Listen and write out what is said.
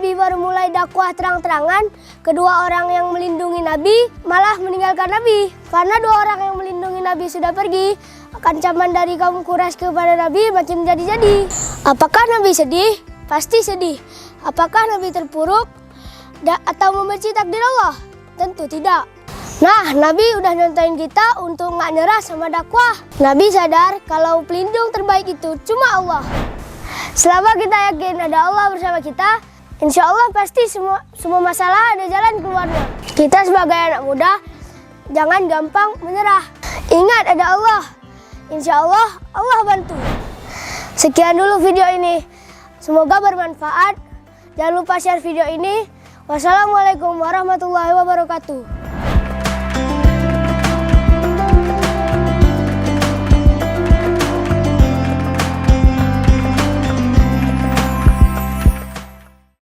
Nabi baru mulai dakwah terang-terangan, kedua orang yang melindungi Nabi malah meninggalkan Nabi. Karena dua orang yang melindungi Nabi sudah pergi, ancaman dari kaum Quraisy kepada Nabi makin jadi-jadi. Apakah Nabi sedih? Pasti sedih. Apakah Nabi terpuruk atau membenci takdir Allah? Tentu tidak. Nah, Nabi udah nyontohin kita untuk nggak nyerah sama dakwah. Nabi sadar kalau pelindung terbaik itu cuma Allah. Selama kita yakin ada Allah bersama kita, insya Allah pasti semua masalah ada jalan keluarnya. Kita sebagai anak muda, jangan gampang menyerah. Ingat ada Allah. Insya Allah, Allah bantu. Sekian dulu video ini. Semoga bermanfaat. Jangan lupa share video ini. Wassalamualaikum warahmatullahi wabarakatuh.